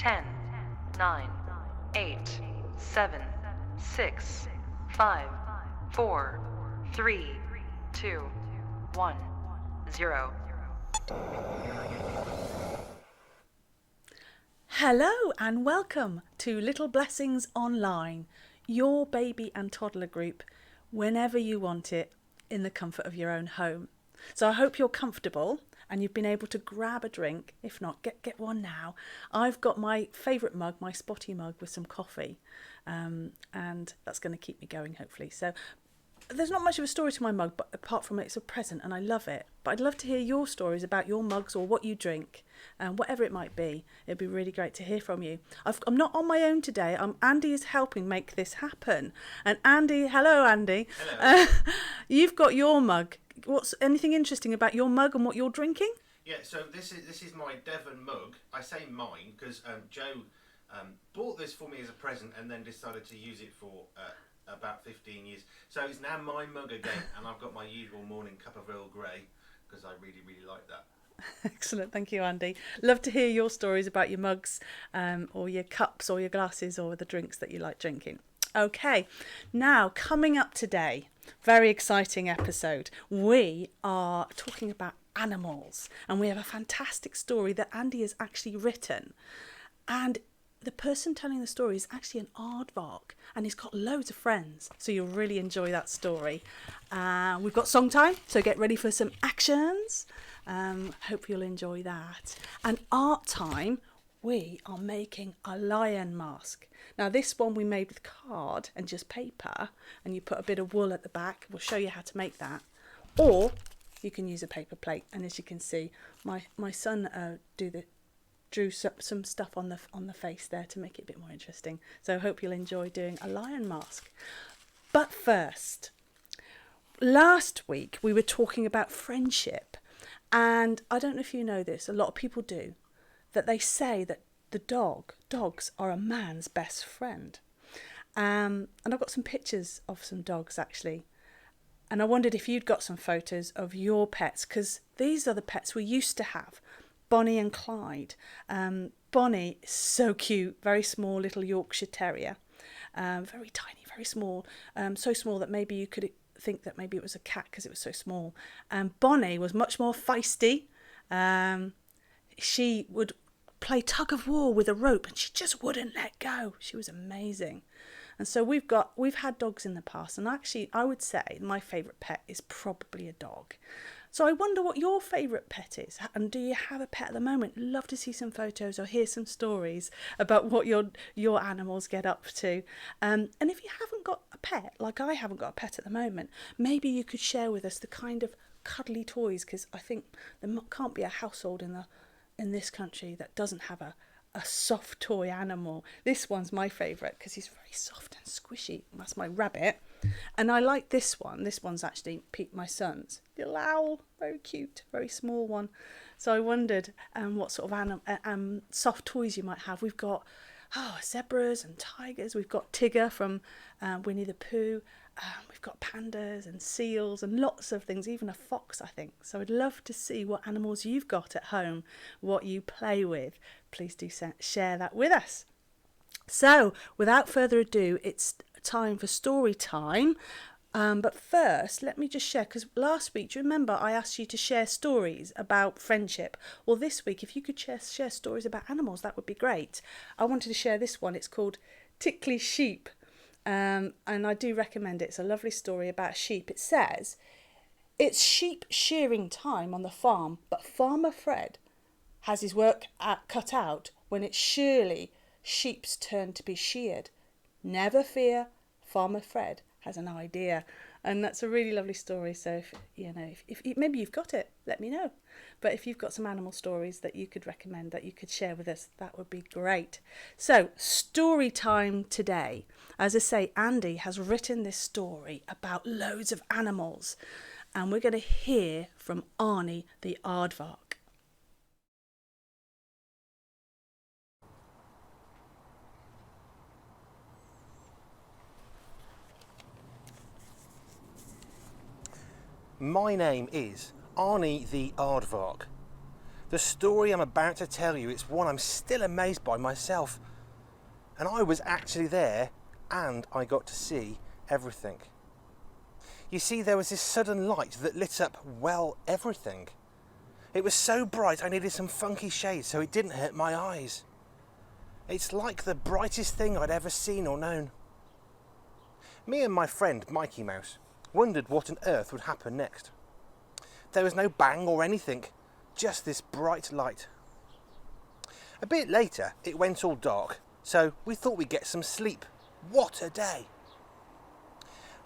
10, 9, 8, 7, 6, 5, 4, 3, 2, 1, 0. Hello and welcome to Little Blessings Online, your baby and toddler group whenever you want it in the comfort of your own home. So I hope you're comfortable and you've been able to grab a drink. If not, get one now. I've got my favourite mug, my spotty mug with some coffee, and that's going to keep me going hopefully. So there's not much of a story to my mug, but apart from it's a present and I love it. But I'd love to hear your stories about your mugs or what you drink, and whatever it might be. It'd be really great to hear from you. I'm not on my own today. Andy is helping make this happen. And Andy, hello Andy. Hello. You've got your mug. What's anything interesting about your mug and what you're drinking? Yeah, so this is my Devon mug. I say mine because Joe bought this for me as a present and then decided to use it for about 15 years. So it's now my mug again, and I've got my usual morning cup of Earl Grey because I really, really like that. Excellent, thank you Andy. Love to hear your stories about your mugs or your cups or your glasses or the drinks that you like drinking. Okay, now coming up today, very exciting episode. We are talking about animals, and we have a fantastic story that Andy has actually written, and the person telling the story is actually an aardvark, and he's got loads of friends, so you'll really enjoy that story. We've got song time, so get ready for some actions. Hope you'll enjoy that. And art time, we are making a lion mask. Now this one we made with card and just paper, and you put a bit of wool at the back. We'll show you how to make that. Or you can use a paper plate, and as you can see, my son drew some stuff on the face there to make it a bit more interesting. So I hope you'll enjoy doing a lion mask. But first, last week we were talking about friendship, and I don't know if you know this, a lot of people do, that they say that dogs are a man's best friend. And I've got some pictures of some dogs actually. And I wondered if you'd got some photos of your pets, because these are the pets we used to have. Bonnie and Clyde. Bonnie is so cute, very small little Yorkshire Terrier. Very tiny, very small. So small that maybe you could think that maybe it was a cat because it was so small. Bonnie was much more feisty. She would play tug of war with a rope and she just wouldn't let go. She was amazing. And so we've had dogs in the past, and actually I would say my favourite pet is probably a dog. So I wonder what your favourite pet is, and do you have a pet at the moment? Love to see some photos or hear some stories about what your animals get up to. And if you haven't got a pet, like I haven't got a pet at the moment, maybe you could share with us the kind of cuddly toys, because I think there can't be a household in this country that doesn't have a soft toy animal. This one's my favourite because he's very soft and squishy. That's my rabbit. And I like this one. This one's actually Pete, my son's. Little owl, very cute, very small one. So I wondered what sort of soft toys you might have. We've got zebras and tigers. We've got Tigger from Winnie the Pooh. We've got pandas and seals and lots of things, even a fox, I think. So I'd love to see what animals you've got at home, what you play with. Please do share that with us. So without further ado, it's time for story time. But first, let me just share, because last week, do you remember I asked you to share stories about friendship? Well, this week, if you could share stories about animals, that would be great. I wanted to share this one. It's called Tickly Sheep. And I do recommend it. It's a lovely story about sheep. It says, it's sheep shearing time on the farm, but Farmer Fred has his work cut out when it's surely sheep's turn to be sheared. Never fear, Farmer Fred has an idea. And that's a really lovely story. So if maybe you've got it, let me know. But if you've got some animal stories that you could recommend, that you could share with us, that would be great. So story time today. As I say, Andy has written this story about loads of animals, and we're going to hear from Arnie the aardvark. My name is Arnie the aardvark. The story I'm about to tell you, it's one I'm still amazed by myself. And I was actually there, and I got to see everything. You see, there was this sudden light that lit up, well, everything. It was so bright I needed some funky shades so it didn't hurt my eyes. It's like the brightest thing I'd ever seen or known. Me and my friend Mikey Mouse wondered what on earth would happen next. There was no bang or anything, just this bright light. A bit later it went all dark, so we thought we'd get some sleep. What a day!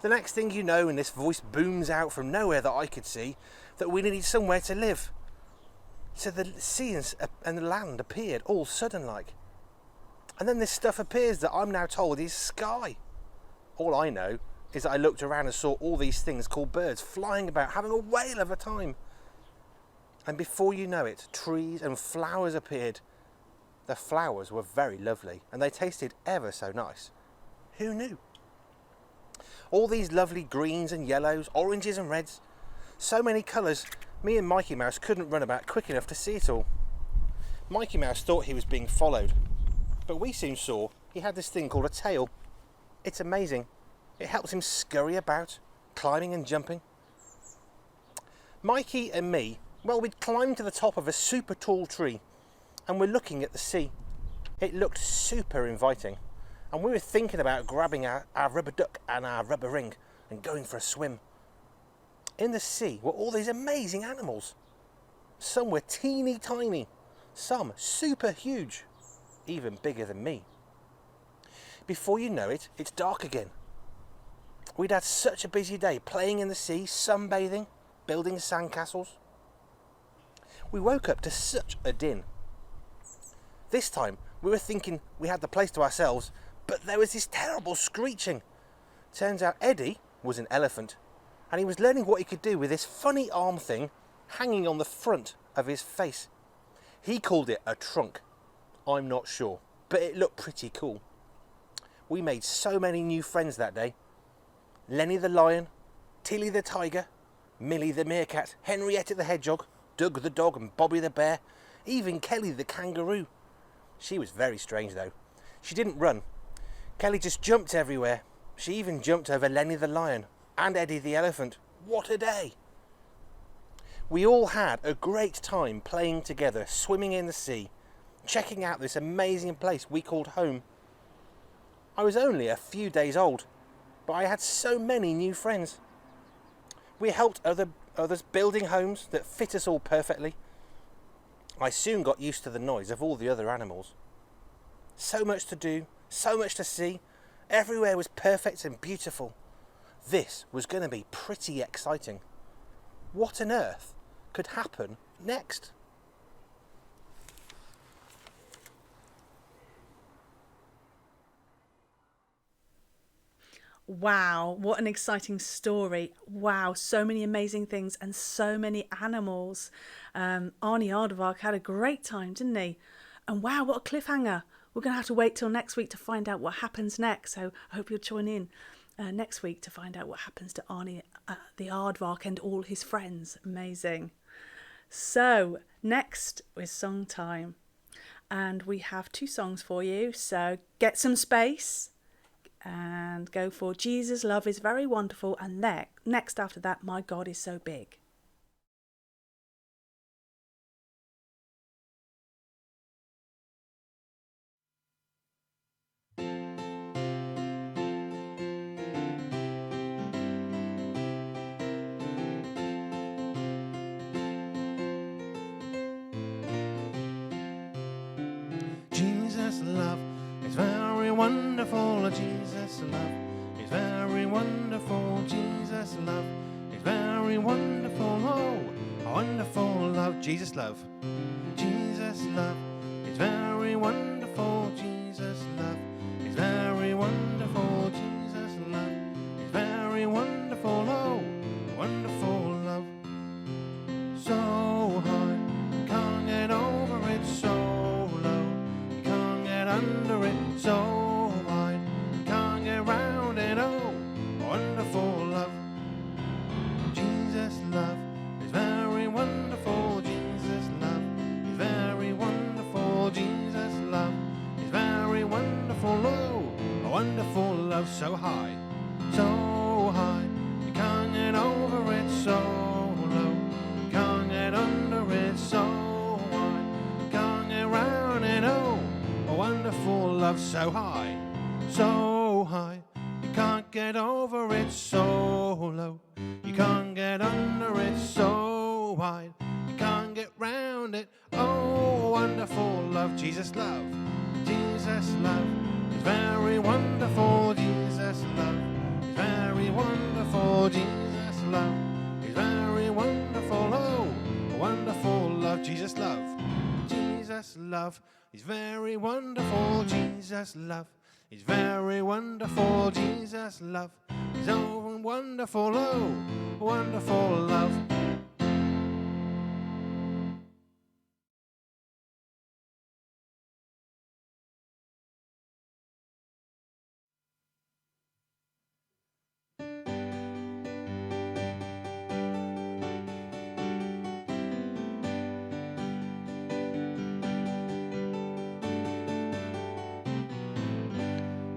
The next thing you know, and this voice booms out from nowhere that I could see, that we needed somewhere to live. So the sea and the land appeared all sudden like. And then this stuff appears that I'm now told is sky. All I know is that I looked around and saw all these things called birds flying about, having a whale of a time. And before you know it, trees and flowers appeared. The flowers were very lovely and they tasted ever so nice. Who knew? All these lovely greens and yellows, oranges and reds. So many colours, me and Mikey Mouse couldn't run about quick enough to see it all. Mikey Mouse thought he was being followed, but we soon saw he had this thing called a tail. It's amazing. It helps him scurry about, climbing and jumping. Mikey and me, well, we'd climbed to the top of a super tall tree and we're looking at the sea. It looked super inviting. And we were thinking about grabbing our rubber duck and our rubber ring and going for a swim. In the sea were all these amazing animals. Some were teeny tiny, some super huge, even bigger than me. Before you know it, it's dark again. We'd had such a busy day playing in the sea, sunbathing, building sandcastles. We woke up to such a din. This time we were thinking we had the place to ourselves, but there was this terrible screeching. Turns out Eddie was an elephant, and he was learning what he could do with this funny arm thing hanging on the front of his face. He called it a trunk. I'm not sure, but it looked pretty cool. We made so many new friends that day. Lenny the lion, Tilly the tiger, Millie the meerkat, Henrietta the hedgehog, Doug the dog and Bobby the bear, even Kelly the kangaroo. She was very strange though. She didn't run. Kelly just jumped everywhere. She even jumped over Lenny the lion and Eddie the elephant. What a day! We all had a great time playing together, swimming in the sea, checking out this amazing place we called home. I was only a few days old, but I had so many new friends. We helped others building homes that fit us all perfectly. I soon got used to the noise of all the other animals. So much to do, so much to see. Everywhere was perfect and beautiful. This was going to be pretty exciting. What on earth could happen next? Wow, what an exciting story. Wow, so many amazing things and so many animals. Arnie Aardvark had a great time, didn't he? And wow, what a cliffhanger. We're going to have to wait till next week to find out what happens next. So I hope you'll join in next week to find out what happens to Arnie the Aardvark and all his friends. Amazing. So next is song time. And we have 2 songs for you. So get some space and go for Jesus' Love is Very Wonderful, and next after that, My God is So Big. Jesus' love is very wonderful. Jesus' love is very wonderful. Jesus' love is very wonderful. Oh, wonderful love. Jesus' love. Jesus' love is very wonderful. Jesus' love is very wonderful. Jesus' love is very wonderful. Oh, wonderful love. So high, can't get over it. So low, can't get under it. So wide, can't get round it. Oh, wonderful love. Jesus' love is very wonderful. Jesus' love love so high, so high. You can't get over it, so low. You can't get under it, so wide. You can't get round it. Oh, wonderful love, Jesus love. Jesus love is very wonderful. Jesus love is very wonderful. Jesus love is very wonderful. Oh, wonderful love, Jesus love. Jesus love is very wonderful. Jesus love is very wonderful. Jesus love is oh wonderful. Oh, wonderful love.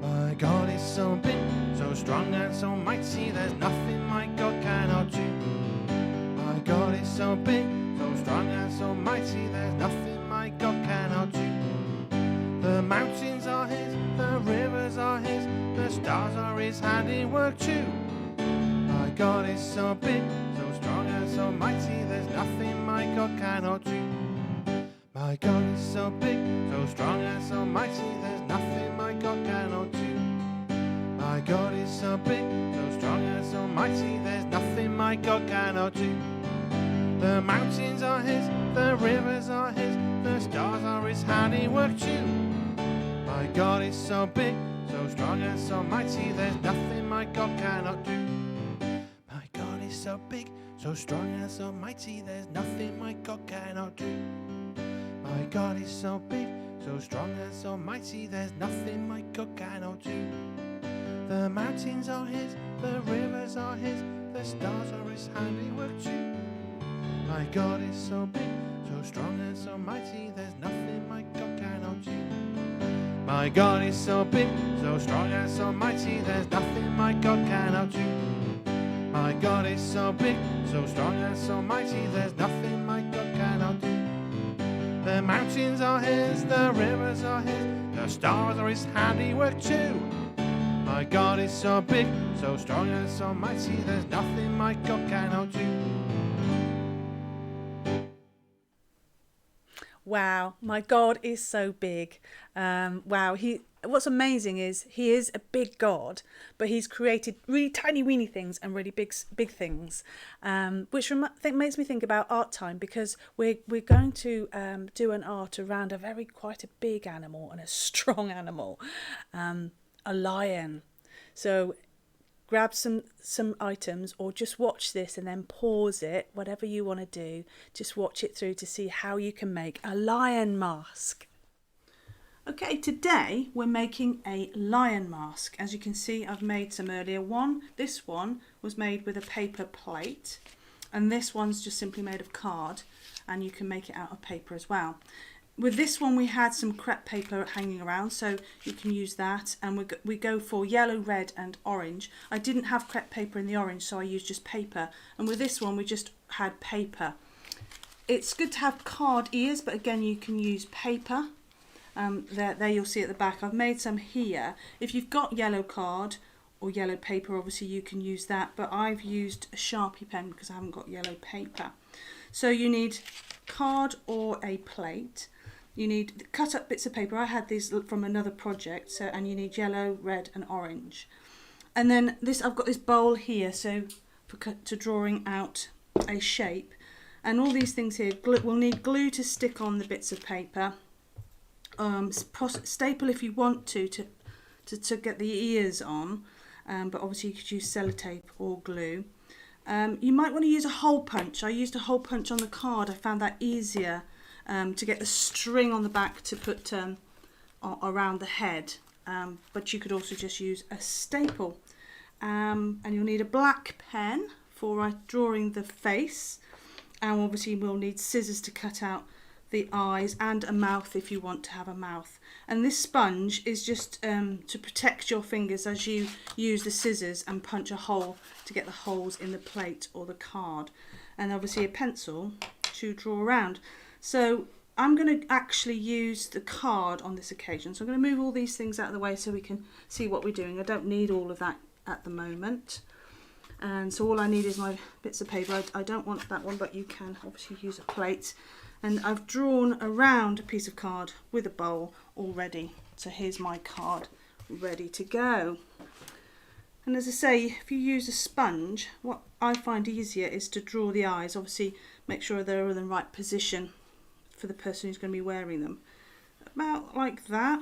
My God is so big, so strong and so mighty, there's nothing my God cannot do. My God is so big, so strong and so mighty, there's nothing my God cannot do. The mountains are his, the rivers are his, the stars are his handiwork too. My God is so big, so strong and so mighty, there's nothing my God cannot do. My God is so big, so strong and so mighty, there's nothing my God cannot do. My God is so big, so strong and so mighty, there's nothing my God cannot do. The mountains are his, the rivers are his, the stars are his handiwork too. My God is so big, so strong and so mighty, there's nothing my God cannot do. My God is so big, so strong and so mighty, there's nothing my God cannot do. My God is so big, so strong and so mighty, there's nothing my God cannot do. The mountains are his, the rivers are his, the stars are his handiwork too. My God is so big, so strong and so mighty, there's nothing my God cannot do. My God is so big, so strong and so mighty, there's nothing my God cannot do. My God is so big, so strong and so mighty, there's nothing my God cannot do. The mountains are his, the rivers are his, the stars are his handiwork too. My God is so big, so strong and so mighty, there's nothing my God cannot do. Wow, my God is so big. Wow, what's amazing is he is a big God, but he's created really tiny weeny things and really big things, which makes me think about art time, because we're going to do an art around quite a big animal and a strong animal, a lion. So grab some items, or just watch this and then pause it, whatever you want to do. Just watch it through to see how you can make a lion mask. Okay, today we're making a lion mask. As you can see, I've made some earlier. This one was made with a paper plate, and this one's just simply made of card, and you can make it out of paper as well. With this one we had some crepe paper hanging around, so you can use that, and we go for yellow, red and orange. I didn't have crepe paper in the orange, so I used just paper, and with this one we just had paper. It's good to have card ears, but again you can use paper. There you'll see at the back I've made some here. If you've got yellow card or yellow paper, obviously you can use that, but I've used a Sharpie pen because I haven't got yellow paper. So you need card or a plate. You need cut up bits of paper. I had these from another project, and you need yellow, red and orange. And then I've got this bowl here, so to drawing out a shape. And all these things here, we'll need glue to stick on the bits of paper. Staple if you want to get the ears on, but obviously you could use sellotape or glue. You might want to use a hole punch. I used a hole punch on the card. I found that easier to get the string on the back to put around the head, but you could also just use a staple. And you'll need a black pen for drawing the face, and obviously we'll need scissors to cut out the eyes, and a mouth if you want to have a mouth. And this sponge is just to protect your fingers as you use the scissors and punch a hole to get the holes in the plate or the card. And obviously a pencil to draw around. So I'm going to actually use the card on this occasion. So I'm going to move all these things out of the way so we can see what we're doing. I don't need all of that at the moment. And so all I need is my bits of paper. I don't want that one, but you can obviously use a plate. And I've drawn around a piece of card with a bowl already. So here's my card ready to go. And as I say, if you use a sponge, what I find easier is to draw the eyes. Obviously, make sure they're in the right position for the person who's going to be wearing them. About like that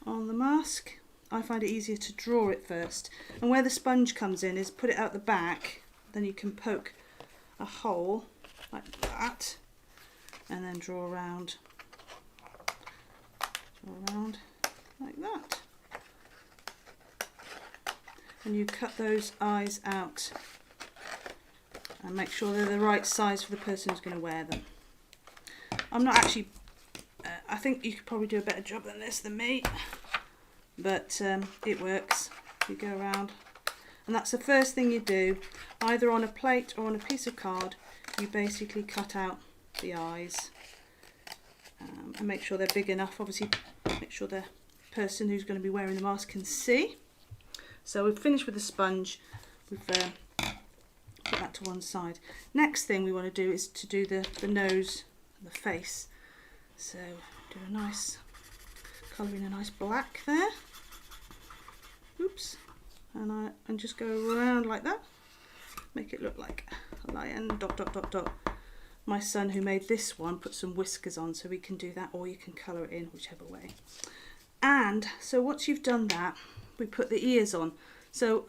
on the mask. I find it easier to draw it first. And where the sponge comes in is put it out the back, then you can poke a hole like that and then draw around like that. And you cut those eyes out and make sure they're the right size for the person who's going to wear them. I'm not actually, I think you could probably do a better job than this than me. But it works. You go around, and that's the first thing you do, either on a plate or on a piece of card. You basically cut out the eyes and make sure they're big enough. Obviously, make sure the person who's going to be wearing the mask can see. So we've finished with the sponge. We've put that to one side. Next thing we want to do is to do the nose and the face. So do a nice, colour in a nice black there. Oops. And just go around like that. Make it look like a lion. Dot, dot, dot, dot. My son, who made this one, put some whiskers on, so we can do that, or you can colour it in, whichever way. And so once you've done that, we put the ears on. So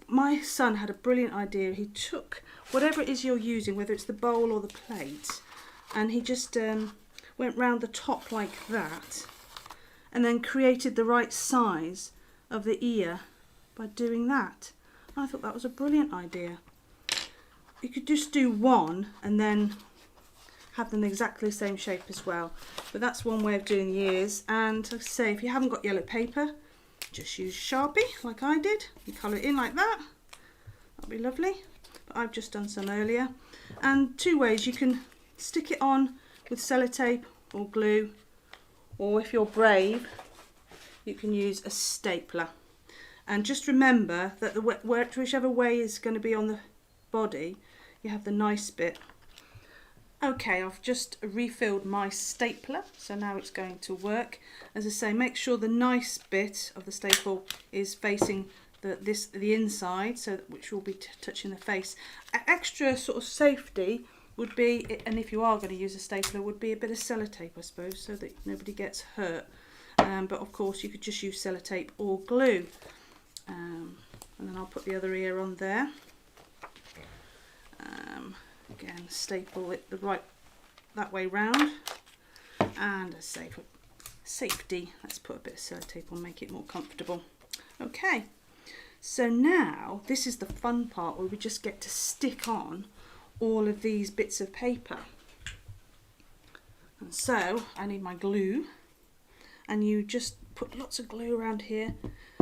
my son had a brilliant idea. He took whatever it is you're using, whether it's the bowl or the plate, and he just went round the top like that, and then created the right size of the ear by doing that. I thought that was a brilliant idea. You could just do one and then have them exactly the same shape as well. But that's one way of doing the ears. And like I say, if you haven't got yellow paper, just use Sharpie like I did. You colour it in like that. That'll be lovely. But I've just done some earlier. And two ways: you can stick it on with sellotape or glue, or if you're brave, you can use a stapler. And just remember that whichever way is going to be on the body, you have the nice bit. Okay, I've just refilled my stapler, so now it's going to work. As I say, make sure the nice bit of the staple is facing the inside, so that, which will be touching the face. Extra sort of safety would be, and if you are going to use a stapler, would be a bit of sellotape, I suppose, so that nobody gets hurt. But of course you could just use sellotape or glue. And then I'll put the other ear on there. Again, staple it that way round. And as I say, for safety, let's put a bit of sellotape on, make it more comfortable. Okay, so now this is the fun part where we just get to stick on all of these bits of paper. And so I need my glue, and you just put lots of glue around here.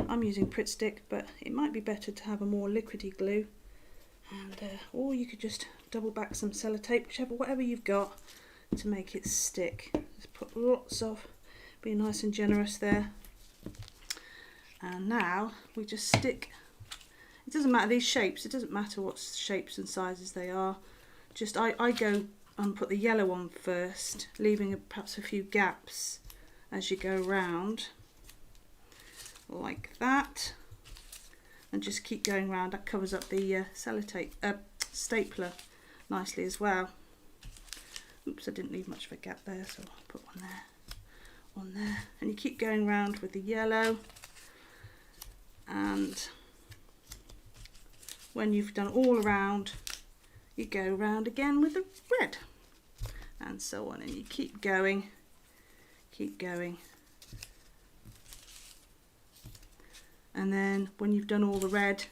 I'm using Pritt Stick, but it might be better to have a more liquidy glue. And or you could just double back some sellotape, whatever you've got, to make it stick. Just put lots of, be nice and generous there. And now we just stick. It doesn't matter these shapes, it doesn't matter what shapes and sizes they are. Just I go and put the yellow on first, leaving perhaps a few gaps as you go round, like that, and just keep going round. That covers up the sellotape stapler nicely as well. Oops, I didn't leave much of a gap there, so I'll put one there, and you keep going round with the yellow, and when you've done all around, you go round again with the red, and so on, and you keep going. And then when you've done all the red,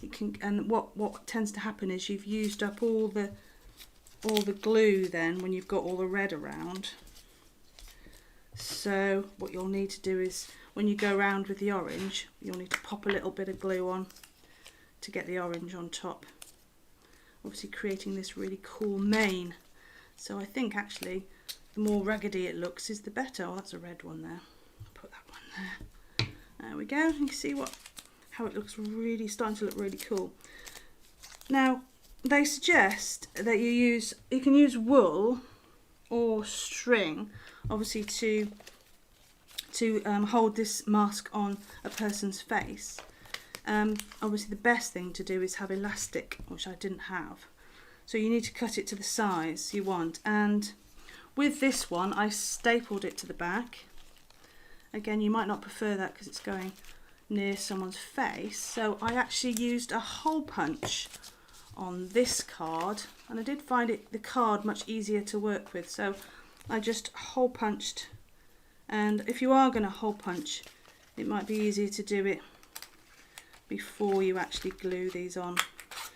you can, and what tends to happen is you've used up all the glue then when you've got all the red around. So what you'll need to do is, when you go around with the orange, you'll need to pop a little bit of glue on to get the orange on top, obviously creating this really cool mane. So I think actually the more raggedy it looks is the better. Oh, that's a red one there. Put that one there. There we go. You can see how it looks really starting to look really cool. Now they suggest that you can use wool or string, obviously to hold this mask on a person's face. Obviously the best thing to do is have elastic, which I didn't have. So you need to cut it to the size you want, and with this one I stapled it to the back. Again, you might not prefer that because it's going near someone's face, so I actually used a hole punch on this card, and I did find the card much easier to work with, so I just hole punched. And if you are going to hole punch, it might be easier to do it before you actually glue these on,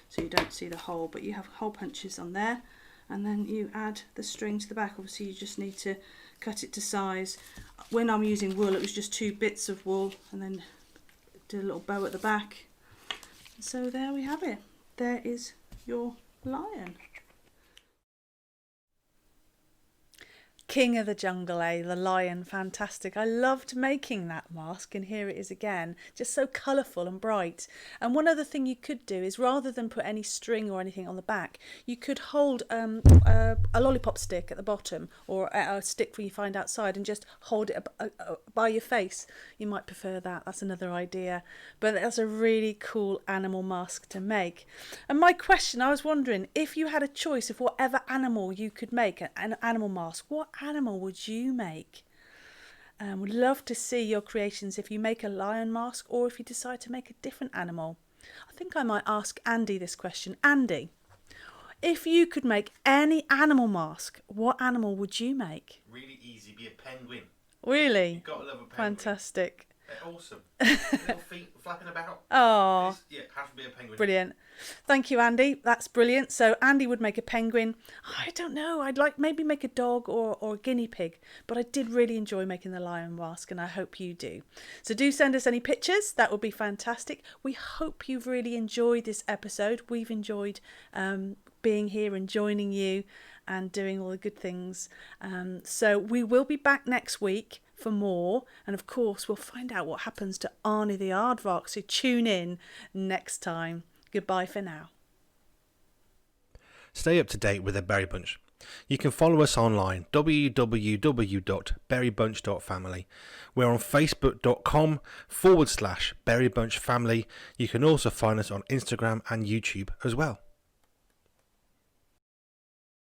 so you don't see the hole, but you have hole punches on there, and then you add the string to the back. Obviously you just need to cut it to size. When I'm using wool, it was just 2 bits of wool, and then did a little bow at the back. So there we have it. There is your lion. King of the jungle, the lion, fantastic. I loved making that mask, and here it is again, just so colourful and bright. And one other thing you could do is, rather than put any string or anything on the back, you could hold a lollipop stick at the bottom, or a stick you find outside, and just hold it by your face. You might prefer that, that's another idea. But that's a really cool animal mask to make. And my question, I was wondering, if you had a choice of whatever animal you could make an animal mask, what animal would you make? Would love to see your creations if you make a lion mask, or if you decide to make a different animal. I think I might ask Andy this question. Andy, if you could make any animal mask, what animal would you make? Really easy, be a penguin. Really? You've got to love a penguin. Fantastic. They're awesome. Little feet flapping about. Oh, Yeah, have to be a penguin. brilliant. Thank you, Andy. That's brilliant. So Andy would make a penguin. I don't know. I'd like maybe make a dog or a guinea pig. But I did really enjoy making the lion mask, and I hope you do. So do send us any pictures. That would be fantastic. We hope you've really enjoyed this episode. We've enjoyed being here and joining you and doing all the good things. So we will be back next week for more, and of course we'll find out what happens to Arnie the aardvark, so tune in next time. Goodbye for now. Stay up to date with the BerryBunch. You can follow us online, www.berrybunch.family. We're on facebook.com/BerryBunchFamily. You can also find us on Instagram and YouTube as well.